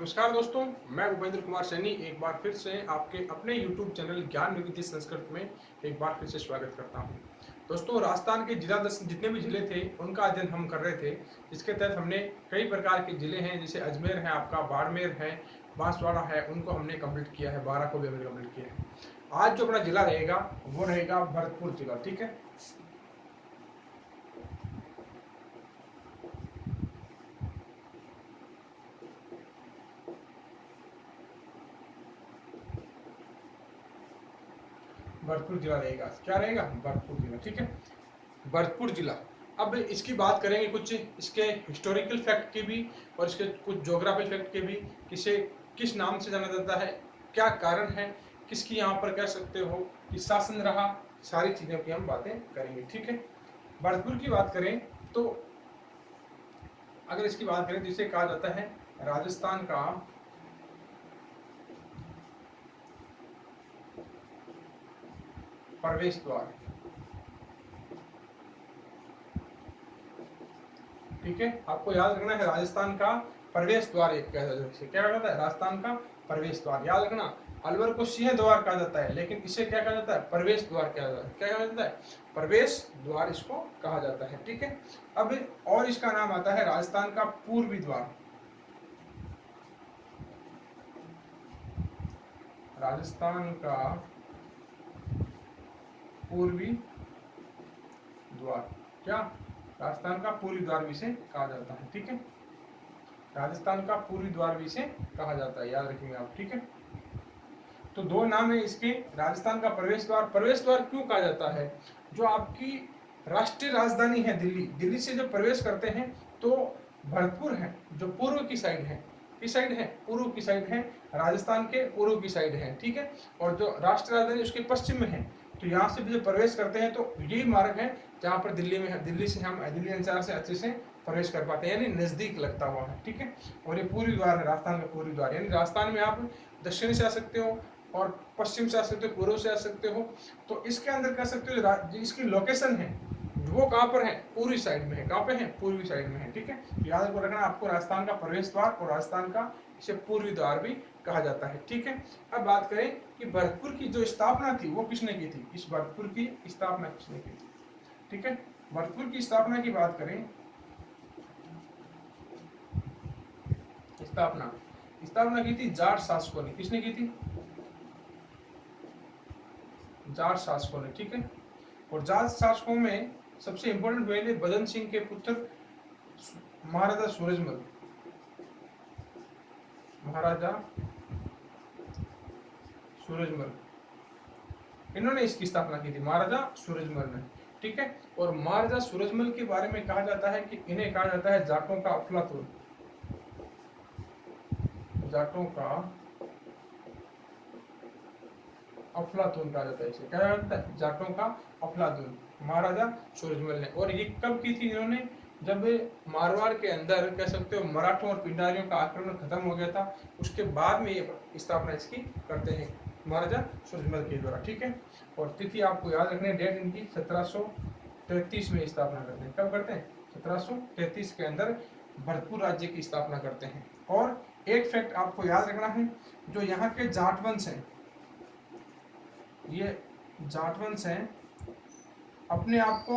नमस्कार दोस्तों, मैं भूपेंद्र कुमार सैनी एक बार फिर से आपके अपने YouTube चैनल ज्ञान विविधि संस्कृत में एक बार फिर से स्वागत करता हूं। दोस्तों, राजस्थान के जितने भी जिले थे उनका अध्ययन हम कर रहे थे। इसके तहत हमने कई प्रकार के जिले हैं, जैसे अजमेर है, आपका बाड़मेर है, बांसवाड़ा है, उनको हमने कंप्लीट किया है, 12 को भी हमने कंप्लीट किया है। आज जो अपना जिला रहेगा वो रहेगा भरतपुर जिला। ठीक है, भरतपुर जिला रहेगा। क्या रहेगा? भरतपुर जिला। ठीक है, भरतपुर जिला। अब इसकी बात करेंगे कुछ इसके हिस्टोरिकल फैक्ट की भी और इसके कुछ ज्योग्राफिकल फैक्ट के भी। किसे किस नाम से जाना जाता है, क्या कारण है, किसकी यहाँ पर कह सकते हो कि शासन रहा, सारी चीज़ों की हम बातें करेंगे। ठीक है, भरतपुर की बात करें तो अगर इसकी बात करें तो इसे कहा जाता है राजस्थान का प्रवेश द्वार। ठीक है, आपको याद रखना है राजस्थान का प्रवेश द्वार एक क्या कहता है? राजस्थान का प्रवेश द्वार याद रखना। अलवर को सिंह द्वार कहा जाता है, लेकिन इसे क्या कहा जाता है? प्रवेश द्वार कहा जाता है। क्या कहा जाता है? प्रवेश द्वार इसको कहा जाता है। ठीक है, अब और इसका नाम आता है राजस्थान का पूर्वी द्वार। राजस्थान का पूर्वी द्वार। क्या? राजस्थान का पूर्वी द्वार भी इसे कहा जाता है। ठीक है, राजस्थान का पूर्वी द्वार भी इसे कहा जाता है, याद रखेंगे आप। ठीक है, तो दो नाम है इसके। राजस्थान का प्रवेश द्वार। प्रवेश द्वार क्यों कहा जाता है? जो आपकी राष्ट्रीय राजधानी है दिल्ली, दिल्ली से जब प्रवेश करते हैं तो भरतपुर है जो पूर्व की साइड है। किस साइड है? पूर्व की साइड है, राजस्थान के पूर्व की साइड है। ठीक है, और जो राष्ट्रीय राजधानी उसके पश्चिम में है। तो यहाँ से जब प्रवेश करते हैं तो यही मार्ग है जहाँ पर दिल्ली में है। दिल्ली से हम दिल्ली एनसीआर से अच्छे से प्रवेश कर पाते हैं, यानी नजदीक लगता हुआ है। ठीक है, और ये पूर्वी द्वार है, राजस्थान का पूर्वी द्वार। यानी राजस्थान में आप दक्षिण से आ सकते हो और पश्चिम से आ सकते हो, पूर्व से आ सकते हो। तो इसके अंदर कह सकते हो जो इसकी लोकेशन है वो कहाँ पर है? पूर्वी साइड में है। कहाँ पे है? पूर्वी साइड में है। ठीक है, याद रखना आपको राजस्थान का प्रवेश द्वार और राजस्थान का इसे पूर्वी द्वार भी कहा जाता है। ठीक है, अब बात करें कि भरतपुर की जो स्थापना थी वो किसने की थी? इस भरतपुर की स्थापना किसने की थी? ठीक है, भरतपुर की स्थापना की बात करें, स्थापना स्थापना की थी जाट शासकों ने। किसने की थी? जाट शासकों ने। ठीक है, और जाट शासकों में सबसे इंपॉर्टेंट हुए बदन सिंह के पुत्र महाराजा सूरजमल। महाराजा सूरजमल, इन्होंने इसकी स्थापना की थी, महाराजा सूरजमल ने। ठीक है, और महाराजा सूरजमल के बारे में कहा जाता है कि इन्हें कहा जाता है जाटों का अफलातून। जाटों का अफलातून कहा जाता है इसे। क्या जाता है? जाटों का अफलातून, महाराजा सूरजमल ने। और ये कब की थी इन्होंने? जब मारवाड़ के अंदर कह सकते हो मराठों और पिंडारियों का आक्रमण खत्म हो गया था, उसके बाद में ये स्थापना इसकी करते हैं महाराजा सूरजमल के द्वारा। ठीक है, और तिथि आपको याद रखनी है, डेट इनकी 1733 में स्थापना करते हैं। कब करते हैं? 1733 के अंदर भरतपुर राज्य की स्थापना करते हैं। और एक फैक्ट आपको याद रखना है, जो यहाँ के जाट वंश हैं, ये जाट वंश हैं, अपने आप को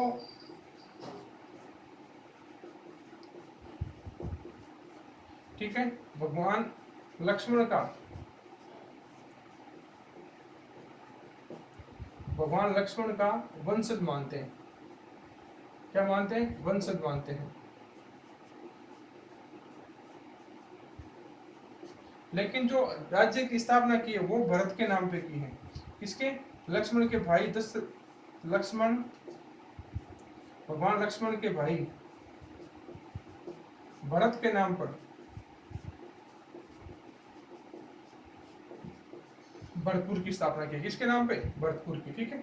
ठीक है भगवान लक्ष्मण का वंशज मानते हैं। क्या मानते हैं? वंशज मानते हैं। लेकिन जो राज्य की स्थापना की है वो भरत के नाम पे की है। किसके? लक्ष्मण के भाई भगवान लक्ष्मण के भाई भरत के नाम पर भरतपुर की स्थापना की। किसके नाम पे? भरतपुर की। ठीक है,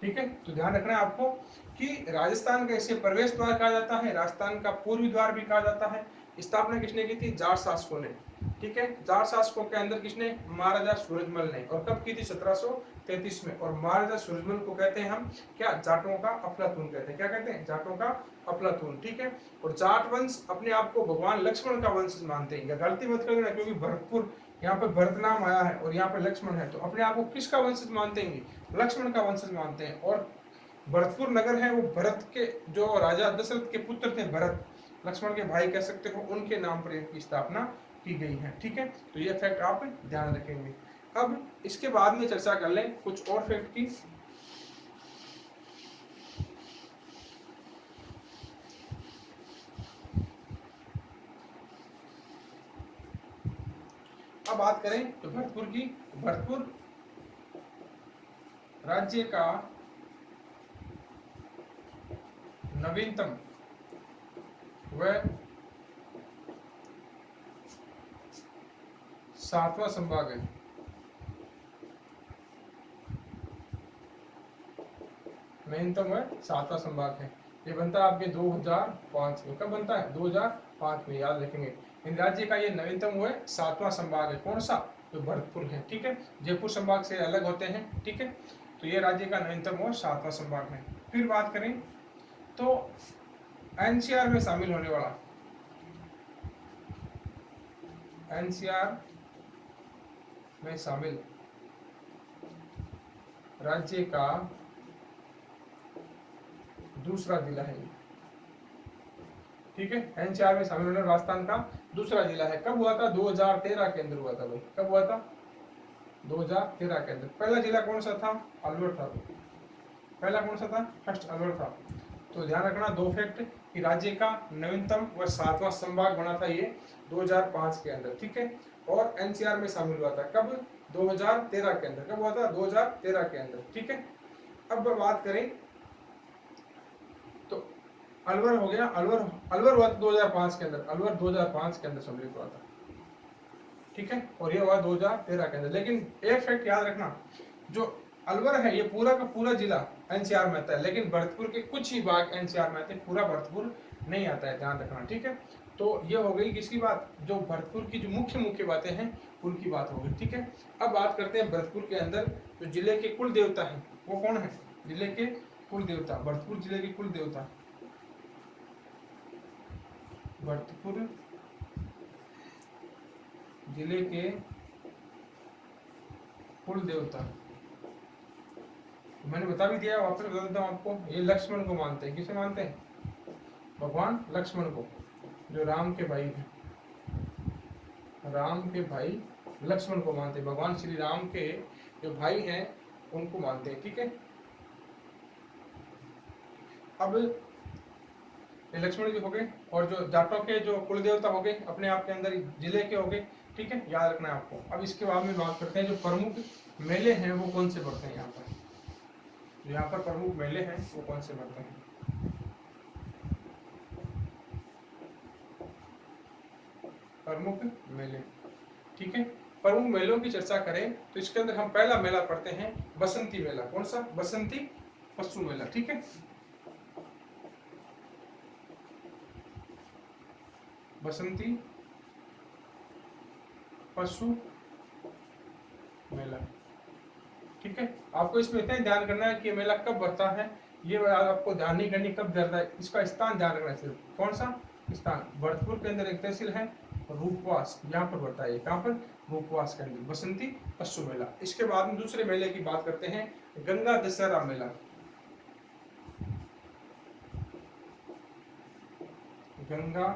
ठीक है, तो ध्यान रखना है आपको कि राजस्थान का इसे प्रवेश द्वार कहा जाता है, राजस्थान का पूर्वी द्वार भी कहा जाता है। स्थापना किसने की थी? जाट शासकों ने। ठीक है। जाट शासकों के अंदर किसने? महाराजा सूरजमल ने। और कब की थी? 1733 में। और महाराजा सूरजमल को कहते हैं हम क्या? जाटों का अफलातून कहते हैं। क्या कहते हैं? जाटों का अफलातून। ठीक है। और जाट वंश अपने आप को भगवान लक्ष्मण का वंश मानते हैं। गलती मत करना, क्योंकि भरतपुर यहाँ पे भरत नाम आया है और यहाँ पे लक्ष्मण है, तो अपने आप को किसका वंशज मानते हैं? लक्ष्मण का वंशज मानते हैं। और भरतपुर नगर है वो भरत के, जो राजा दशरथ के पुत्र थे भरत, लक्ष्मण के भाई कह सकते हो, उनके नाम पर इनकी स्थापना की गई है। ठीक है, तो ये फैक्ट आप ध्यान रखेंगे। अब इसके बाद में चर्चा कर लें कुछ और फैक्ट की। अब बात करें तो भरतपुर की। भरतपुर राज्य का नवीनतम व 7वां संभाग है। नवीनतम व 7वां संभाग है। ये बनता है आपके 2005 में। कब बनता है? 2005 में, याद रखेंगे। इन राज्य का ये नवीनतम व 7वां संभाग है। कौन सा? जो भरतपुर है। ठीक है, जयपुर संभाग से अलग होते हैं। ठीक है, तो ये राज्य का नवीनतम व 7वां संभाग है। फिर बात करें तो एनसीआर में शामिल होने वाला, एनसीआर में शामिल राज्य का दूसरा जिला है। ठीक है, एनसीआर में शामिल होने राजस्थान का दूसरा जिला है। कब हुआ था? 2013 के अंदर हुआ था भाई। कब हुआ था? 2013 के अंदर। पहला जिला कौन सा था? अलवर था। पहला कौन सा था? फर्स्ट अलवर था। तो ध्यान रखना दो फैक्ट कि राज्य का नवीनतम व 7वां संभाग बना था ये 2005 के अंदर। ठीक है, और एनसीआर में शामिल हुआ था कब? 2013 के अंदर। कब हुआ था? 2013 के अंदर। ठीक है, अब बात करें तो अलवर हो गया। अलवर हुआ था 2005 के अंदर। अलवर 2005 के अंदर सम्मिलित हुआ था। ठीक है, और ये हुआ 2013 के अंदर। लेकिन एक फैक्ट याद रखना, जो अलवर है ये पूरा का पूरा जिला एनसीआर में आता है, लेकिन भरतपुर के कुछ ही भाग एनसीआर में आते हैं, पूरा भरतपुर नहीं आता है, ध्यान रखना। ठीक है, तो ये हो गई किसकी बात? जो भरतपुर की जो मुख्य बातें हैं उनकी बात हो गई। ठीक है, अब बात करते हैं भरतपुर के अंदर जो जिले के कुल देवता है वो कौन है? जिले के कुल देवता, भरतपुर जिले के कुल देवता, भरतपुर जिले के कुल देवता मैंने बता भी दिया, वापस बता देता हूँ आपको। ये लक्ष्मण को मानते हैं। किसे मानते हैं? भगवान लक्ष्मण को, जो राम के भाई हैं। राम के भाई लक्ष्मण को मानते हैं। भगवान श्री राम के जो भाई हैं उनको मानते हैं। ठीक है, अब ये लक्ष्मण जी हो गए, और जो जाटों के जो कुल देवता हो गए अपने आप के अंदर जिले के हो गए। ठीक है, याद रखना है आपको। अब इसके बाद में बात करते हैं जो प्रमुख मेले हैं वो कौन से पड़ते हैं यहाँ पर। यहाँ पर प्रमुख मेले हैं वो कौन से पड़ते हैं? प्रमुख मेले। ठीक है, प्रमुख मेलों की चर्चा करें तो इसके अंदर हम पहला मेला पढ़ते हैं बसंती मेला। कौन सा? बसंती पशु मेला। ठीक है, बसंती पशु मेला। ठीक है, आपको इसमें इतना ध्यान करना है कि मेला कब बढ़ता है, ये आपको ध्यान नहीं करनी कब जाता है, इसका स्थान ध्यान रखना है। कौन सा स्थान? भरतपुर के अंदर एक तहसील है रूपवास, यहाँ पर बढ़ता है। कहाँ पर? रूपवास के अंदर बसंती पशु मेला। इसके बाद में दूसरे मेले की बात करते हैं, गंगा दशहरा मेला। गंगा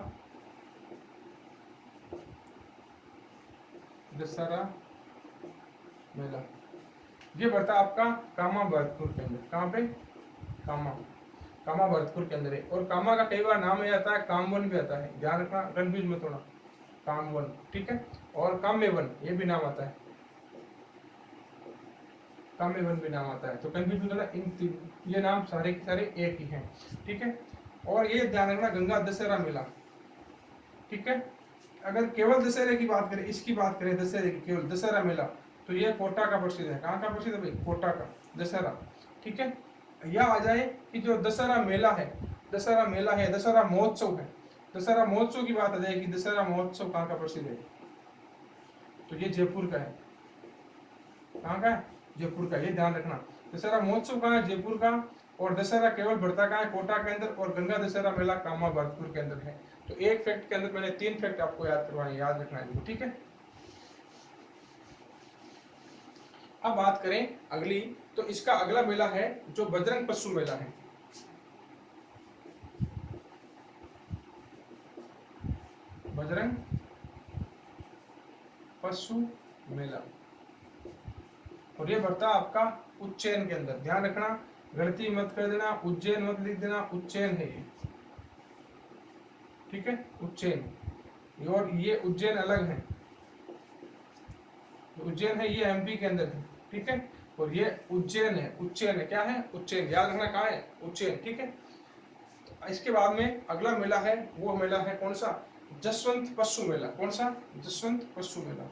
दशहरा मेला ये बढ़ता आपका कामा भरतपुर के अंदर। कहाँ पे? कामा भरतपुर के अंदर है। और कामा का कई बार नाम ये आता है कामवन भी आता है, ध्यान रखना, कन्फ्यूज मत होना। कामवन, ठीक है, और काम्यवन ये भी नाम आता है, काम्यवन भी नाम आता है, तो कन्फ्यूज मत होना। इन ये नाम सारे के सारे एक ही हैं। ठीक है, और ये ध्यान रखना गंगा दशहरा मेला। ठीक है, अगर केवल दशहरे की बात करें, इसकी बात करें दशहरे की, केवल दशहरा मेला, तो ये कोटा का प्रसिद्ध है। कहाँ का प्रसिद्ध है भाई? कोटा का दशहरा। ठीक है, यह आ जाए कि जो दशहरा मेला है, दशहरा मेला है, दशहरा महोत्सव है, दशहरा महोत्सव की बात आ जाए कि दशहरा महोत्सव कहाँ का प्रसिद्ध है? तो ये जयपुर का है। कहाँ का है? जयपुर का, ये ध्यान रखना। दशहरा महोत्सव कहाँ है? जयपुर का। और दशहरा केवल बढ़ता कहाँ है? कोटा के अंदर। और गंगा दशहरा मेला कामा भरतपुर के अंदर है। तो एक फैक्ट के अंदर मैंने 3 फैक्ट आपको याद करवाए, याद रखना है, ठीक है। अब बात करें अगली, तो इसका अगला मेला है जो बजरंग पशु मेला है। बजरंग पशु मेला, और ये बढ़ता है आपका उज्जैन के अंदर। ध्यान रखना, गलती मत कर देना, उज्जैन मत लिख देना, उज्जैन है ये, ठीक है, उज्जैन। और ये उज्जैन अलग है, उज्जैन है ये एमपी के अंदर है, ठीक है। और ये उज्जैन है, उज्जैन है, क्या है? उज्जैन। याद रखना कहाँ है? उज्जैन, ठीक है। तो इसके बाद में अगला मेला है, वो मेला है कौन सा? जसवंत पशु मेला। कौन सा? जसवंत पशु मेला।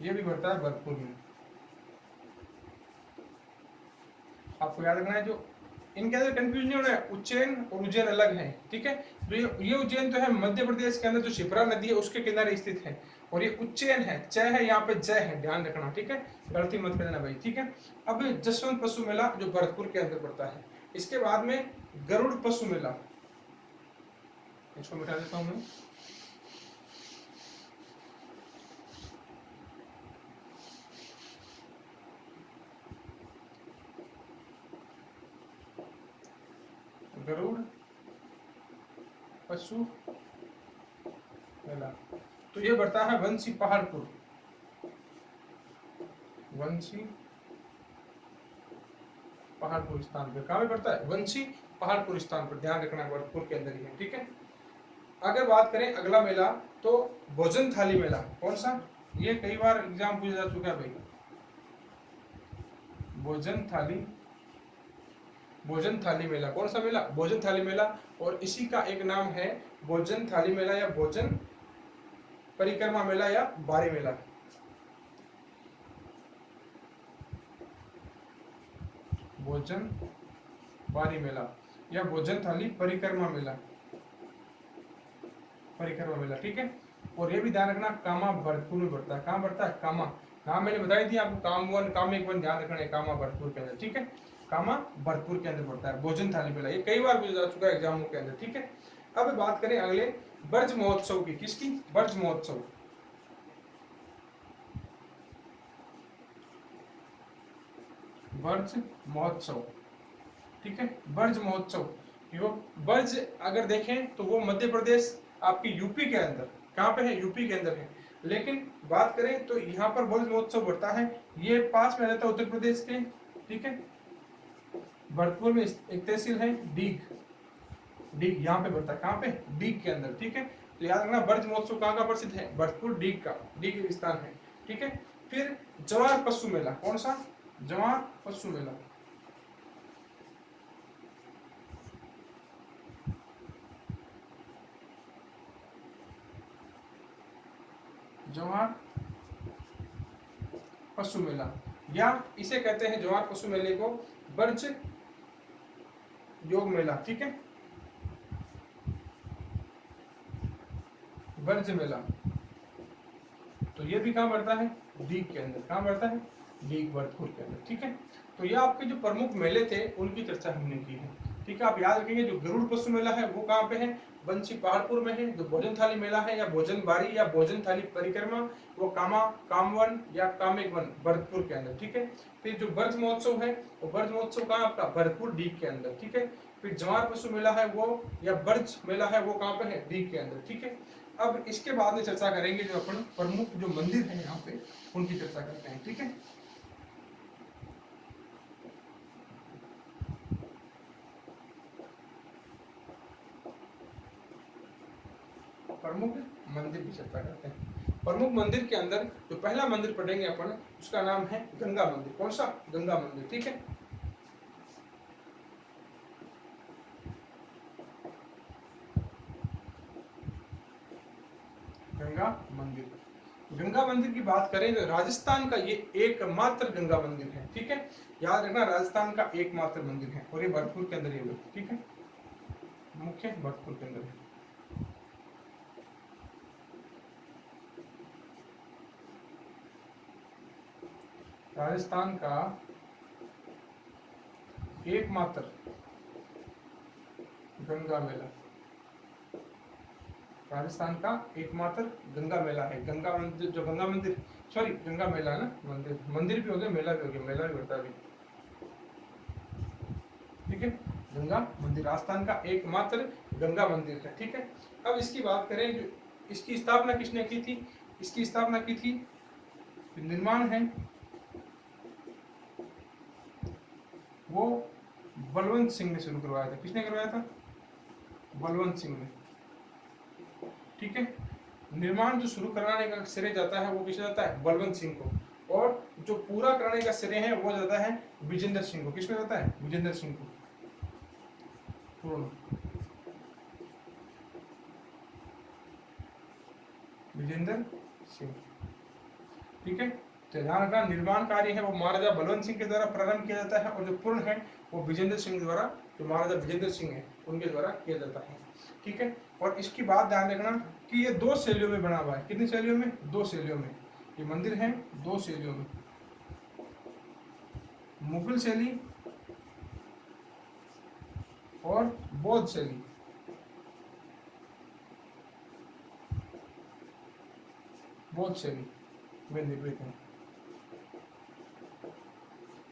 ये भी बढ़ता है भरतपुर में। आपको याद रखना है, जो इनके अंदर कंफ्यूज नहीं होना है, उज्जैन और उज्जैन अलग है, ठीक है। तो ये उज्जैन तो है मध्य प्रदेश के अंदर, जो शिप्रा नदी है उसके किनारे स्थित है। और ये उज्जैन है, च है यहाँ पे, जय है, ध्यान रखना, ठीक है, गलती मत करना भाई, ठीक है। अब जसवंत पशु मेला जो भरतपुर के अंदर पड़ता है। इसके बाद में गरुड़ पशु मेला, इसको मिटा देता हूँ मैं। गरुड़ पशु मेला, तो ये बढ़ता है वंशी पहाड़पुर। वंशी पहाड़पुर स्थान पे, कहाँ पे पड़ता है? वंशी पहाड़पुर स्थान पर, ध्यान रखना, भरतपुर के अंदर ही है, ठीक है। अगर बात करें अगला मेला, तो भोजन थाली मेला। कौन सा? ये कई बार एग्जाम पूछा जा चुका है भाई। भोजन थाली मेला, कौन सा मेला? भोजन थाली मेला। और इसी का एक नाम है भोजन थाली मेला, या भोजन परिक्रमा मेला, या बारी मेला। भोजन बारी मेला या भोजन थाली परिक्रमा मेला, ठीक है। और ये भी ध्यान रखना, कामा भरतपुर में बढ़ता है। कहाँ बढ़ता है? कामा। नाम मैंने बताई थी आपको, काम 1 काम 1 ध्यान रखना है, कामा भरतपुर के अंदर, ठीक है। कामा भरतपुर के अंदर पड़ता है भोजन थाली मेला। ये कई बार पूछा जा चुका है एग्जामों के अंदर, ठीक है। अब बात करें अगले ब्रज महोत्सव की। किसकी? ब्रज महोत्सव। ब्रज महोत्सव, ठीक है। ब्रज महोत्सव, ब्रज अगर देखें तो वो मध्य प्रदेश आपकी यूपी के अंदर, कहाँ पे है? यूपी के अंदर है। लेकिन बात करें तो यहाँ पर ब्रज महोत्सव बढ़ता है, ये पास में रहता है उत्तर प्रदेश के, ठीक है। भरतपुर में एक तहसील है डीग, यहाँ पे बढ़ता है। कहाँ पे? डीग के अंदर, ठीक है। तो याद रखना, ब्रज महोत्सव कहाँ का प्रसिद्ध है? भरतपुर डीग का, डीग स्थान है, ठीक है। फिर जवार पशु मेला। कौन सा? जवार पशु मेला। जवार पशु मेला, या इसे कहते हैं जवार पशु मेले को ब्रज योग मेला, ठीक है। ब्रज मेला, तो ये भी कहाँ बढ़ता है? डीग के अंदर। कहाँ बढ़ता है? डीग, भरतपुर के अंदर, ठीक है। तो ये आपके जो प्रमुख मेले थे उनकी चर्चा हमने की है, ठीक है। आप याद रखेंगे, जो गरुड़ पशु मेला है वो कहाँ पे है? बंसी पहाड़पुर में है। जो भोजन थाली मेला है या भोजन बारी या भोजन थाली परिक्रमा, वो कामवन या कामेकवन, भरतपुर के अंदर, ठीक है। फिर जो ब्रज महोत्सव है, वो ब्रज महोत्सव कहाँ आपका? भरतपुर डीग के अंदर, ठीक है। फिर जवार पशु मेला है वो, या ब्रज मेला है वो, कहाँ पे है? डीग के अंदर, ठीक है। अब इसके बाद में चर्चा करेंगे जो अपन प्रमुख जो मंदिर है यहाँ पे, उनकी चर्चा करते हैं, ठीक है। प्रमुख मंदिर की चर्चा करते हैं। प्रमुख मंदिर के अंदर जो पहला मंदिर पढ़ेंगे अपन, उसका नाम है गंगा मंदिर। कौन सा? गंगा मंदिर, ठीक है। गंगा मंदिर, गंगा मंदिर की बात करें तो राजस्थान का ये एकमात्र गंगा मंदिर है, ठीक है। याद रखना, राजस्थान का एकमात्र मंदिर है और ये भरतपुर के अंदर ये, ठीक है, मुख्य भरतपुर के अंदर है। राजस्थान का एकमात्र गंगा मेला, राजस्थान का एकमात्र गंगा मेला है। गंगा मंदिर, जो गंगा मंदिर, सॉरी गंगा मेला ना, मंदिर मंदिर भी हो गया, मेला भी हो गया, मेला भी होता है अभी, ठीक है। गंगा मंदिर राजस्थान का एकमात्र गंगा मंदिर है, ठीक है। अब इसकी बात करें, जो इसकी स्थापना किसने की थी, इसकी स्थापना की थी, निर्माण है वो बलवंत सिंह ने शुरू करवाया था। किसने करवाया था? बलवंत सिंह ने, ठीक है। निर्माण जो शुरू कराने का श्रेय जाता है वो किसे जाता है? बलवंत सिंह को। और जो पूरा कराने का श्रेय है वो जाता है विजेंद्र सिंह को। किसको जाता है? विजेंद्र सिंह को। पूर्ण विजेंद्र सिंह, ठीक है। तो ध्यान रखना, निर्माण कार्य है वो महाराजा बलवंत सिंह के द्वारा प्रारंभ किया जाता है और जो पूर्ण है वो विजेंद्र सिंह द्वारा, जो महाराजा विजेंद्र सिंह है उनके द्वारा किया जाता है, ठीक है। और इसकी बात ध्यान रखना कि ये 2 शैलियों में बना हुआ है। कितनी शैलियों में? 2 शैलियों में ये मंदिर है, 2 शैलियों में, मुगल शैली और बौद्ध शैली। बौद्ध शैली में निर्मित है।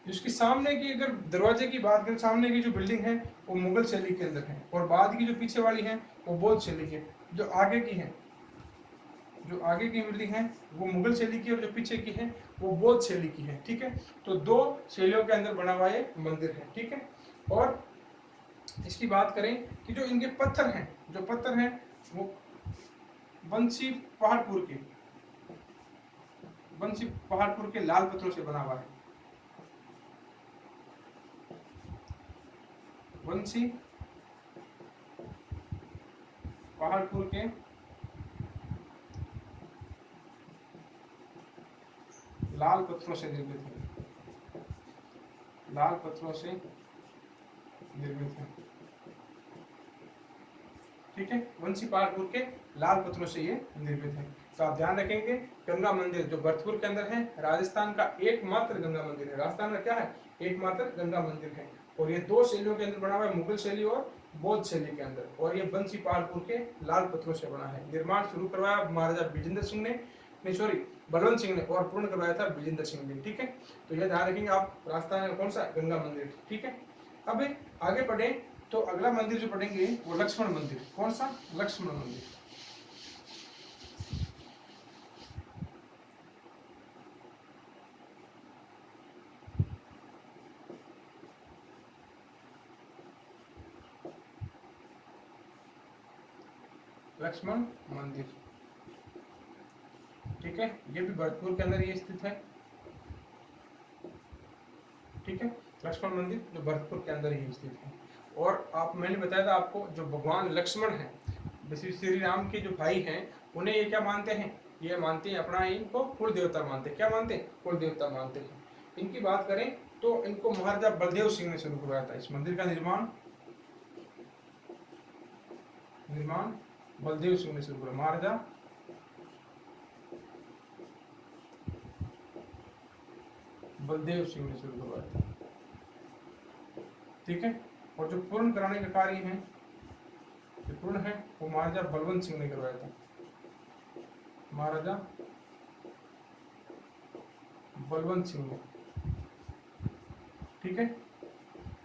इसकी सामने की अगर दरवाजे की बात करें, सामने की जो बिल्डिंग है वो मुगल शैली के अंदर है और बाद की जो पीछे वाली है वो बौद्ध शैली की है। जो आगे की है, जो आगे की बिल्डिंग है वो मुगल शैली की और जो पीछे की है वो बौद्ध शैली की है, ठीक है। तो 2 शैलियों के अंदर बना हुआ ये मंदिर है, ठीक है। और इसकी बात करें कि जो इनके पत्थर हैं, जो पत्थर हैं वो बंसी पहाड़पुर के, बंसी पहाड़पुर के लाल पत्थरों से बना हुआ है। बंसी पहाड़पुर के लाल पत्थरों से निर्मित है, लाल पत्थरों से निर्मित है, ठीक है। वंशी पहाड़पुर के लाल पत्थरों से ये निर्मित है। तो आप ध्यान रखेंगे, गंगा मंदिर जो भरतपुर के अंदर है, राजस्थान का एकमात्र गंगा मंदिर है। राजस्थान का क्या है? एकमात्र गंगा मंदिर है और ये 2 शैलियों के अंदर बना हुआ है, मुगल शैली और बौद्ध शैली के अंदर, और ये बंसी पहाड़पुर के लाल पत्थरों से बना है। निर्माण शुरू करवाया महाराजा विजेंद्र सिंह ने, नहीं सॉरी बलवंत सिंह ने, और पूर्ण करवाया था विजेंद्र सिंह ने, ठीक है। तो यह ध्यान रखेंगे आप, राजस्थान का कौन सा? गंगा मंदिर, ठीक है। अब आगे बढ़े तो अगला मंदिर जो पढ़ेंगे वो लक्ष्मण मंदिर। कौन सा? लक्ष्मण मंदिर। लक्ष्मण मंदिर, ठीक है। ये भी भरतपुर के अंदर ये स्थित है, ठीक है। लक्ष्मण मंदिर जो भरतपुर के अंदर ही स्थित है। और आप, मैंने बताया था आपको, जो भगवान लक्ष्मण है, श्री राम के जो भाई हैं, उन्हें ये क्या मानते हैं? ये मानते हैं अपना, इनको कुल देवता मानते हैं। क्या मानते हैं? कुल देवता मानते हैं। इनकी बात करें तो इनको महाराजा बलदेव सिंह ने शुरू करवाया था। इस मंदिर का निर्माण बलदेव सिंह ने शुरू किया। महाराजा बलदेव सिंह ने शुरू करवाया था, ठीक है। और जो पूर्ण कराने का कार्य है, जो पूर्ण है वो महाराजा बलवंत सिंह ने करवाया था। महाराजा बलवंत सिंह ने, ठीक है,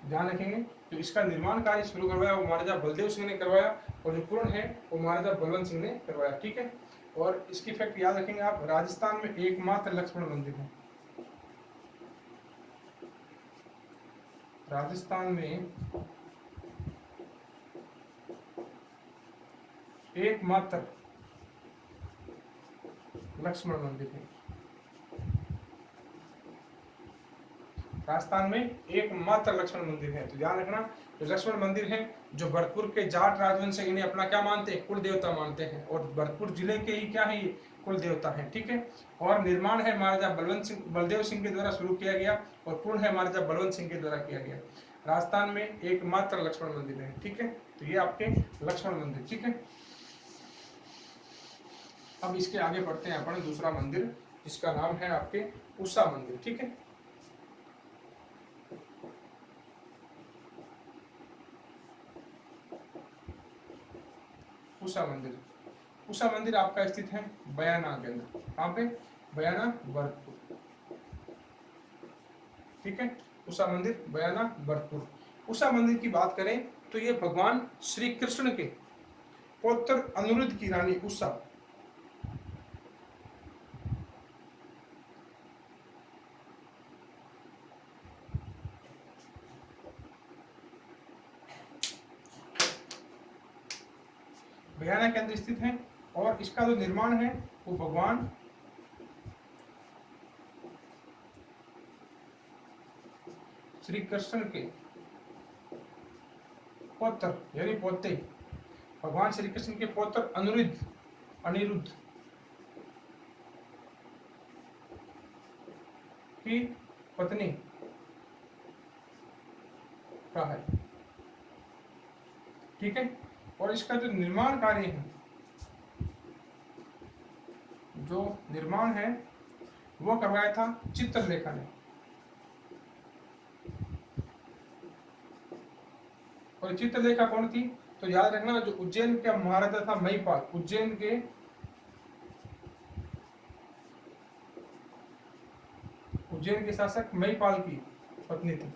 ध्यान रखेंगे। तो इसका निर्माण कार्य शुरू करवाया वो महाराजा बलदेव सिंह ने करवाया और जो पूर्ण है वो महाराजा बलवंत सिंह ने करवाया, ठीक है। और इसकी फैक्ट याद रखेंगे आप, राजस्थान में एकमात्र लक्ष्मण मंदिर है। राजस्थान में एकमात्र लक्ष्मण मंदिर है। राजस्थान में एकमात्र लक्ष्मण मंदिर है। तो ध्यान रखना, जो लक्ष्मण मंदिर है, जो भरतपुर के जाट राजवंश है, इन्हें अपना क्या मानते हैं? कुल देवता मानते हैं। और भरतपुर जिले के ही क्या है ये? कुल देवता हैं, ठीक है। और निर्माण है महाराजा बलदेव सिंह के द्वारा शुरू किया गया और पूर्ण है महाराजा बलवंत सिंह के द्वारा किया गया। राजस्थान में एकमात्र लक्ष्मण मंदिर है, ठीक है। तो ये आपके लक्ष्मण मंदिर, ठीक है। अब इसके आगे बढ़ते हैं अपन दूसरा मंदिर, जिसका नाम है आपके उषा मंदिर, ठीक है। उषा मंदिर, उषा मंदिर आपका स्थित है बयाना के अंदर। कहाँ पे? बयाना भरतपुर, ठीक है। उषा मंदिर बयाना भरतपुर। उषा मंदिर की बात करें तो ये भगवान श्री कृष्ण के पौत्र अनिरुद्ध की रानी उषा बयाना के अंदर स्थित है। और इसका जो निर्माण है वो भगवान श्री कृष्ण के पौत्र यानी पोते भगवान श्री कृष्ण के पौत्र अनिरुद्ध की पत्नी का है, ठीक है। और इसका जो निर्माण कार्य है, जो निर्माण है वो करवाया था चित्रलेखा ने। और चित्रलेखा कौन थी? तो याद रखना, जो उज्जैन का महाराजा था महिपाल, उज्जैन के शासक महिपाल की पत्नी थी।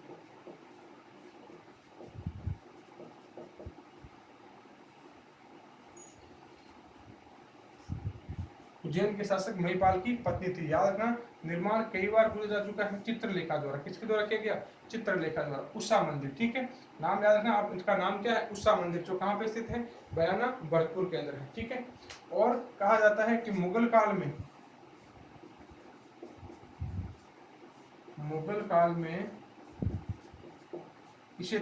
उज्जैन के शासक महिपाल की पत्नी थी। याद रखना, निर्माण कई बार पूरा जा चुका है चित्रलेखा द्वारा। किसके द्वारा किया गया? चित्रलेखा द्वारा। उषा मंदिर, ठीक है। नाम याद रखना आप, इसका नाम क्या है? उषा मंदिर, जो कहाँ पे स्थित है? बयाना भरतपुर के अंदर है, ठीक है। और कहा जाता है कि मुगल काल में इसे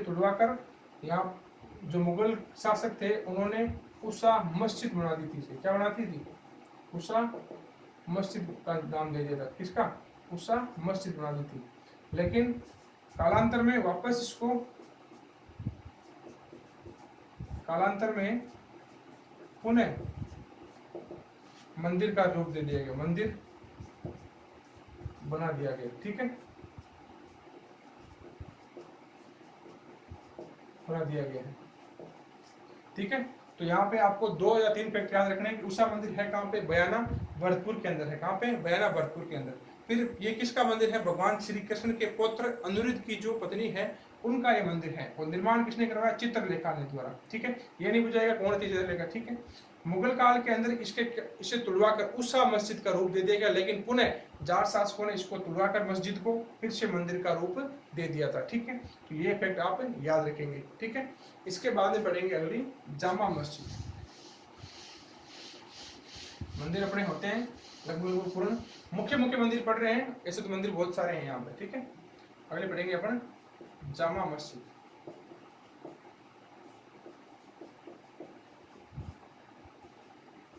तुड़वाकर यहाँ जो मुगल शासक थे उन्होंने उषा मस्जिद बना दी थी। क्या बनाती थी? उषा मस्जिद का नाम दे दिया था। किसका? उषा मस्जिद बना दी थी। लेकिन कालांतर में पुनः मंदिर का रूप दे दिया गया, मंदिर बना दिया गया, ठीक है, बना दिया गया है, ठीक है। तो यहाँ पे आपको 2 या 3 फैक्ट याद रखने हैं कि उषा मंदिर है कहाँ पे? बयाना भरतपुर के अंदर है। कहाँ पे? बयाना भरतपुर के अंदर। फिर ये किसका मंदिर है? भगवान श्री कृष्ण के पुत्र अनिरुद्ध की जो पत्नी है उनका ये मंदिर है। और निर्माण किसने करवाया? चित्रलेखा ने द्वारा, ठीक है। ये नहीं बुझाएगा कौन थी चित्रलेखा, ठीक है। मुगल काल के अंदर इसे तुड़वाकर उषा मस्जिद का रूप दे दिया गया, लेकिन पुनः जार शासकों ने इसको तुड़वाकर मस्जिद को फिर से मंदिर का रूप दे दिया था, ठीक है। तो ये फैक्ट आप याद रखेंगे, ठीक है। इसके बाद में पढ़ेंगे अगली जामा मस्जिद। मंदिर अपने होते हैं लगभग पूर्ण, मुख्य मंदिर पढ़ रहे हैं, ऐसे तो मंदिर बहुत सारे हैं यहाँ पे, ठीक है। अगले पढ़ेंगे अपन जामा मस्जिद।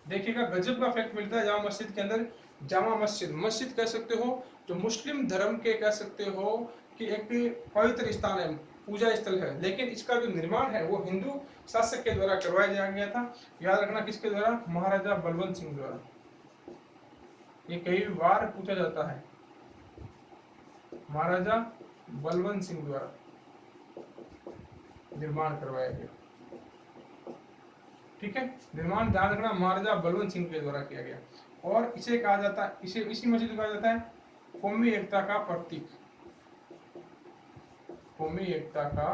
देखिएगा गजब का फैक्ट मिलता है जामा मस्जिद के अंदर। जामा मस्जिद कह सकते हो, जो मुस्लिम धर्म के कह सकते हो कि एक पवित्र स्थान है, पूजा स्थल है। लेकिन इसका जो निर्माण है वो हिंदू शासक के द्वारा करवाया गया था। याद रखना किसके द्वारा? महाराजा बलवंत सिंह द्वारा। ये कई बार पूछा जाता है, महाराजा बलवंत सिंह द्वारा निर्माण करवाया गया, ठीक है। निर्माण ध्यान रखना महाराजा बलवंत सिंह के द्वारा किया गया। और इसे कहा जाता है, इसी मस्जिद को कहा जाता है कौमी एकता का प्रतीक। कौमी एकता का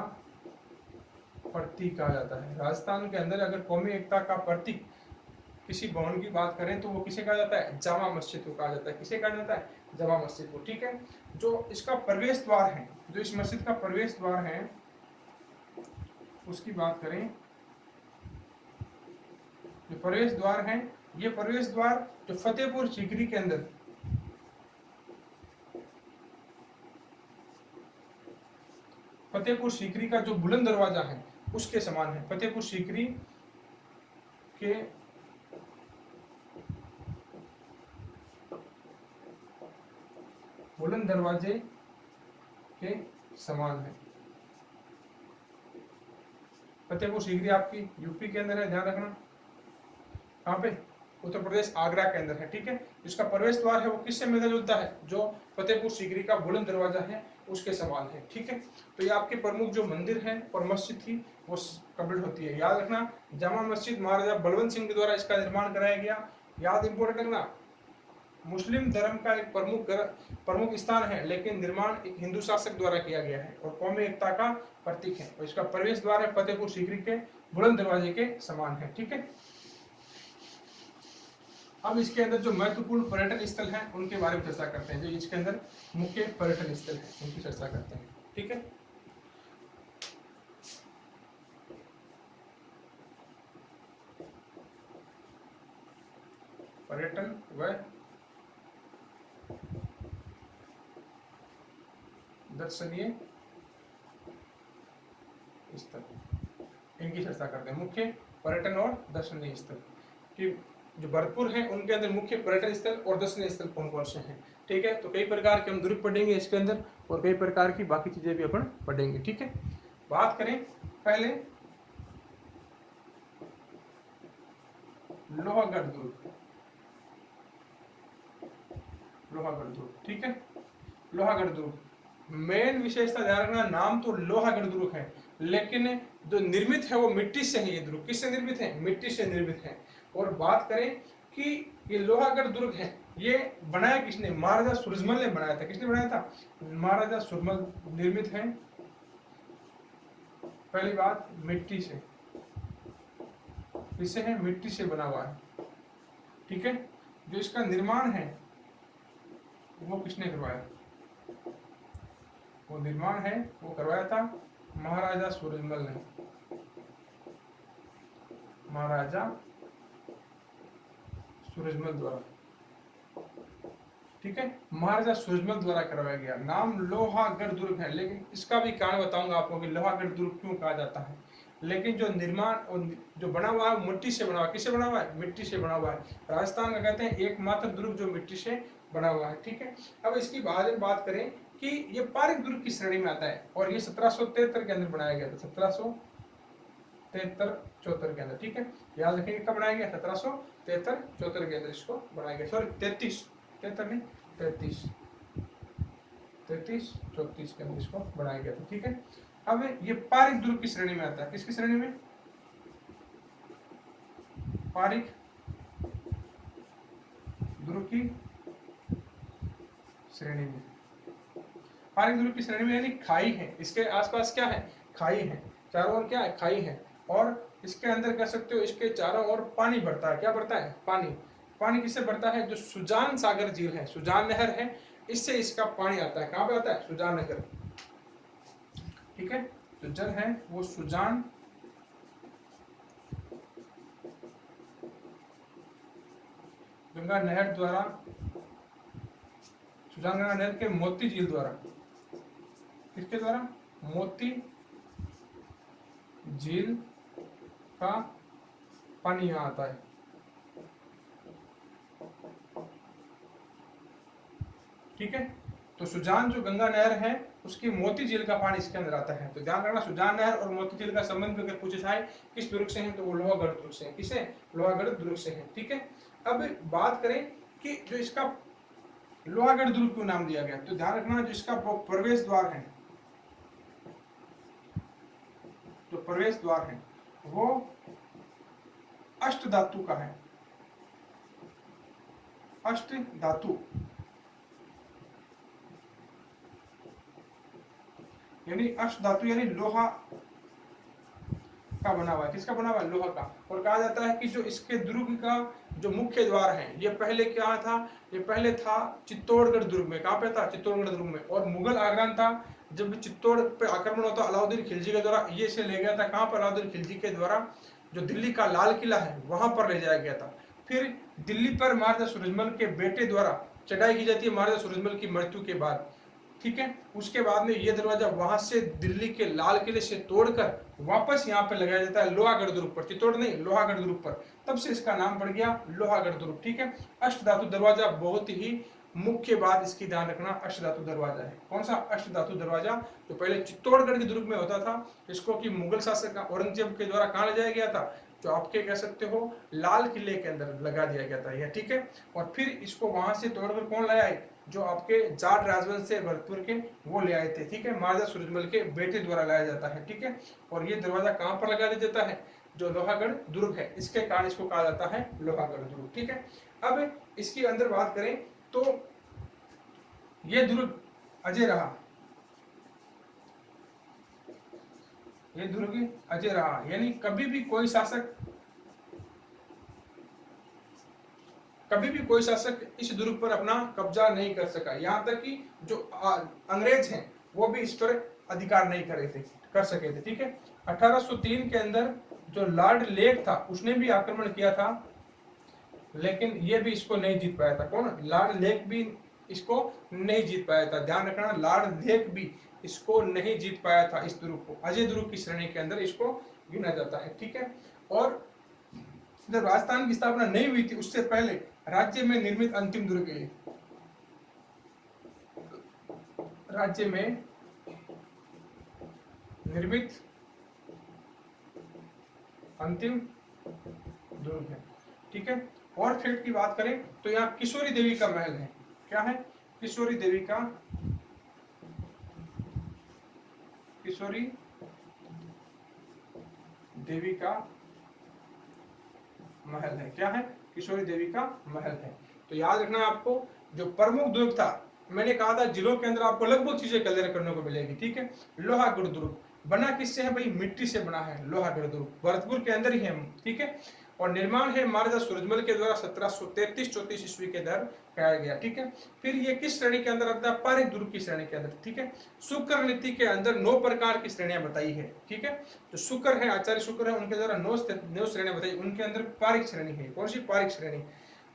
प्रतीक कहा जाता है। राजस्थान के अंदर अगर कौमी एकता का प्रतीक किसी भवन की बात करें तो वो किसे कहा जाता है? जामा मस्जिद को कहा जाता है। किसे कहा जाता है? जामा मस्जिद को, ठीक है। जो इसका प्रवेश द्वार है, जो इस मस्जिद का प्रवेश द्वार है उसकी बात करें, जो प्रवेश द्वार है, ये प्रवेश द्वार जो फतेहपुर सीकरी के अंदर फतेहपुर सीकरी का जो बुलंद दरवाजा है उसके समान है। फतेहपुर सीकरी के बुलंद दरवाजे के समान है। फतेहपुर सीकरी आपकी यूपी के अंदर है, ध्यान रखना। कहाँ पे? उत्तर प्रदेश, आगरा के अंदर है। ठीक है, इसका प्रवेश द्वार है वो किससे मिलता जुलता है? जो फतेहपुर सीकरी का बुलंद दरवाजा है उसके समान है। ठीक है, तो ये आपके प्रमुख जो मंदिर है और मस्जिद थी वो कंप्लीट होती है। याद रखना, जामा मस्जिद महाराजा बलवंत सिंह के द्वारा इसका निर्माण कराया गया। याद इंपोर्टेंट रखना, मुस्लिम धर्म का एक प्रमुख स्थान है, लेकिन निर्माण एक हिंदू शासक द्वारा किया गया है और कौमी एकता का प्रतीक है। और इसका प्रवेश द्वार है फतेहपुर सीकरी के बुलंद दरवाजे के समान है। ठीक है, अब इसके अंदर जो महत्वपूर्ण पर्यटन स्थल हैं उनके बारे में चर्चा करते हैं। जो इसके अंदर मुख्य पर्यटन स्थल हैं उनकी चर्चा करते हैं। ठीक है, पर्यटन व दर्शनीय स्थल, इनकी चर्चा करते हैं। मुख्य पर्यटन और दर्शनीय स्थल की जो भरतपुर है उनके अंदर मुख्य पर्यटन स्थल और दर्शनीय स्थल कौन कौन से हैं। ठीक है, तो कई प्रकार के हम दुर्ग पढ़ेंगे इसके अंदर और कई प्रकार की बाकी चीजें भी अपन पढ़ेंगे। ठीक है, बात करें पहले लोहागढ़ दुर्ग। लोहागढ़ दुर्ग, ठीक है, लोहागढ़ दुर्ग मेन विशेषता ध्यान रखना, नाम तो लोहागढ़ दुर्ग है लेकिन जो निर्मित है वो मिट्टी से है। ये दुर्ग किससे निर्मित है? मिट्टी से निर्मित है। और बात करें कि ये लोहागढ़ दुर्ग है, ये बनाया किसने? महाराजा सूरजमल ने बनाया था। किसने बनाया था? महाराजा सूरजमल। निर्मित है पहली बात मिट्टी से, किससे है? मिट्टी से बना हुआ है। ठीक है, जो इसका निर्माण है वो किसने करवाया? वो निर्माण है वो करवाया था महाराजा सूरजमल ने। महाराजा सूरजमल द्वारा। ठीक है, महाराजा सूरजमल द्वारा करवाया गया। नाम लोहागढ़ दुर्ग है, लेकिन इसका भी कारण बताऊंगा आपको कि लोहागढ़ दुर्ग क्यों कहा जाता है। लेकिन जो निर्माण जो बना हुआ है मिट्टी से बना हुआ है। किससे बना हुआ है? मिट्टी से बना हुआ है। राजस्थान का कहते हैं एकमात्र दुर्ग जो मिट्टी से बना हुआ है। ठीक है, अब इसकी बाद में बात करें कि ये पारिक दुर्ग की श्रेणी में आता है और ये 1773 के अंदर बनाया गया था। 1773-74 के अंदर। ठीक है, याद रखेंगे कब बनाया गया? 1773-74 के अंदर इसको बनाया गया। सॉरी 33-34 के अंदर इसको बनाया गया था। ठीक है, अब ये पारिक दुर्ग की श्रेणी में आता है। किसकी श्रेणी में? पारिक दुर्ग की श्रेणी में। पारिक दुर्ग की श्रेणी में यानी खाई है, इसके आसपास क्या है? खाई है, चारों ओर क्या है? खाई है। और इसके अंदर कह सकते हो इसके चारों ओर पानी बढ़ता है। क्या बढ़ता है? पानी। पानी किससे बढ़ता है? जो सुजान सागर झील है, सुजान नहर है, इससे इसका पानी आता है। कहां पे आता है? सुजान नहर। ठीक है, जो जल है वो सुजान गंगा नहर द्वारा, सुजान गंगा नहर के मोती झील द्वारा। किसके द्वारा? मोती झील का पानी यहाँ आता है। ठीक है, तो सुजान जो गंगा नहर है उसकी मोती झील का पानी इसके अंदर आता है। तो ध्यान रखना, सुजान नहर और मोती झील का संबंध अगर पूछे जाए किस दुर्ग से है तो वो लोहागढ़ दुर्ग से है। किसे? लोहागढ़ दुर्ग से है। ठीक है, अब बात करें कि जो इसका लोहागढ़ दुर्ग क्यों नाम दिया गया, तो ध्यान रखना जो इसका प्रवेश द्वार है, जो प्रवेश द्वार है वो अष्ट धातु का है। अष्ट धातु यानी अष्ट धातु यानी लोहा का बना हुआ है। किसका बना हुआ है? लोहा का। और कहा जाता है कि जो इसके दुर्ग का जो मुख्य द्वार है ये पहले क्या था? ये पहले था चित्तौड़गढ़ दुर्ग में। कहाँ पे था? चित्तौड़गढ़ दुर्ग में। और मुगल आगरान था, जब चित्तौड़ पे आक्रमण होता अलाउद्दीन खिलजी के द्वारा, ये इसे ले गया था। कहाँ पर? अलाउद्दीन खिलजी के द्वारा जो दिल्ली का लाल किला है वहां पर ले जाया गया था। फिर दिल्ली पर महाराजा सूरजमल के बेटे द्वारा चढ़ाई की जाती है महाराजा सूरजमल की मृत्यु के बाद। ठीक है। उसके बाद में ये दरवाजा वहां से दिल्ली के लाल किले से तोड़कर वापस यहाँ पे लगाया जाता है लोहागढ़ दुर्ग पर, चित्तौड़ नहीं लोहागढ़ दुर्ग पर, तब से इसका नाम पड़ गया लोहागढ़ दुर्ग, ठीक है। अष्टधातु दरवाजा बहुत ही मुख्य बात इसकी ध्यान रखना, अष्टधातु दरवाजा है। कौन सा? अष्टधातु दरवाजा, जो पहले चित्तौड़गढ़ के दुर्ग में होता था, इसको कि मुगल शासक औरंगजेब के द्वारा कहाँ ले जाया गया था, जो आपके कह सकते हो लाल किले के अंदर लगा दिया गया था यह, ठीक है। और फिर इसको वहां से तोड़कर कौन लाया है, जो आपके जाट राजवंश से भरतपुर के वो ले आए थे, ठीक है। महाराजा सूरजमल के बेटे द्वारा लाया जाता है, ठीक है। और ये दरवाजा कहाँ पर लगा दिया जाता है, जो लोहागढ़ दुर्ग है, इसके कारण इसको कहा जाता है लोहागढ़ दुर्ग, ठीक है। अब इसके अंदर बात करें तो ये दुर्ग अजय रहा, ये दुर्ग अजय रहा, यानी कभी भी कोई शासक इस दुर्ग पर अपना कब्जा नहीं कर सका। यहाँ तक कि जो अंग्रेज हैं वो भी इस पर अधिकार नहीं कर सके थे, ठीक है। 1803 के अंदर जो लॉर्ड लेक था उसने भी आक्रमण किया था, लेकिन ये भी इसको नहीं जीत पाया था। कौन? लॉर्ड लेक भी इसको नहीं जीत पाया था, ध्यान रखना, लॉर्ड लेक भी इसको नहीं जीत पाया था। इस दुर्ग को अजय दुर्ग की श्रेणी के अंदर इसको गिना जाता है, ठीक है। और जब राजस्थान की स्थापना नहीं हुई थी उससे पहले राज्य में निर्मित अंतिम दुर्ग है, राज्य में निर्मित अंतिम दुर्ग है, ठीक है। और फैक्ट की बात करें तो यहाँ किशोरी देवी का महल है। क्या है? किशोरी देवी का महल है। क्या है? किशोरी देवी का महल है। तो याद रखना आपको, जो प्रमुख दुर्ग था, मैंने कहा था जिलों के अंदर आपको लगभग चीजें क्लियर करने को मिलेगी, ठीक है। लोहागढ़ दुर्ग बना किससे है भाई? मिट्टी से बना है लोहागढ़ दुर्ग, भरतपुर के अंदर ही है, ठीक है। और निर्माण है महाराजा सूरजमल के द्वारा 1733-34 ईस्वी के अंदर कराया गया, ठीक है। फिर ये किस श्रेणी के अंदर आता है? पारिक दुर्ग की श्रेणी के अंदर, ठीक है। शुक्र नीति के अंदर 9 प्रकार की श्रेणियां बताई है, ठीक है। जो शुक्र है, आचार्य शुक्र है, उनके द्वारा 9 श्रेणियां बताई, उनके अंदर पारिक श्रेणी है। कौन सी? पारिक श्रेणी।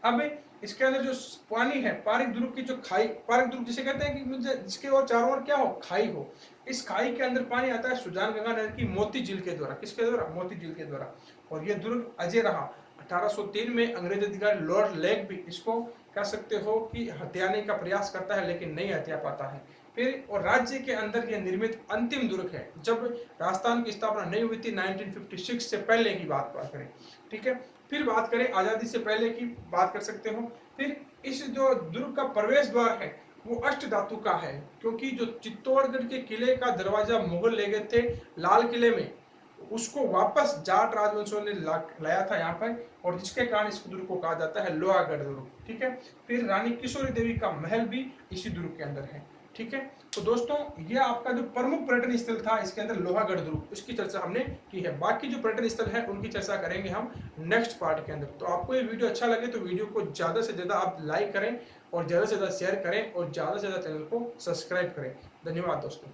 अब इसके अंदर जो पानी है, पारिक दुर्ग की जो खाई, पारिक दुर्ग जिसे कहते हैं कि जिसके और चारों ओर क्या हो? खाई हो। इस खाई के अंदर पानी आता है सुजान गंगा नहर की मोती झील के द्वारा। किसके द्वारा? मोती झील के द्वारा। और ये दुर्ग अजय रहा। 1803 में अंग्रेज अधिकारी लॉर्ड लेक भी इसको कह सकते हो कि हथियाने का प्रयास करता है, लेकिन नहीं हथिया पाता है। फिर और राज्य के अंदर यह निर्मित अंतिम दुर्ग है। जब राजस्थान की स्थापना नहीं हुई थी 1956 से पहले की बात करें, ठीक है। फिर बात करें आजादी से पहले की बात कर सकते हो। फिर इस जो दुर्ग का प्रवेश द्वार है वो अष्ट धातु का है, क्योंकि जो चित्तौड़गढ़ के किले का दरवाजा मुगल ले गए थे लाल किले में, उसको वापस जाट राजवंशों ने लाया था यहाँ पर, और जिसके कारण इस दुर्ग को कहा जाता है लोहागढ़ दुर्ग, ठीक है। फिर रानी किशोरी देवी का महल भी इसी दुर्ग के अंदर है, ठीक है। तो दोस्तों ये आपका जो प्रमुख पर्यटन स्थल था इसके अंदर लोहागढ़ दुर्ग, उसकी चर्चा हमने की है। बाकी जो पर्यटन स्थल है उनकी चर्चा करेंगे हम नेक्स्ट पार्ट के अंदर। तो आपको ये वीडियो अच्छा लगे तो वीडियो को ज़्यादा से ज़्यादा आप लाइक करें और ज़्यादा से ज़्यादा शेयर करें और ज़्यादा से ज़्यादा चैनल को सब्सक्राइब करें। धन्यवाद दोस्तों।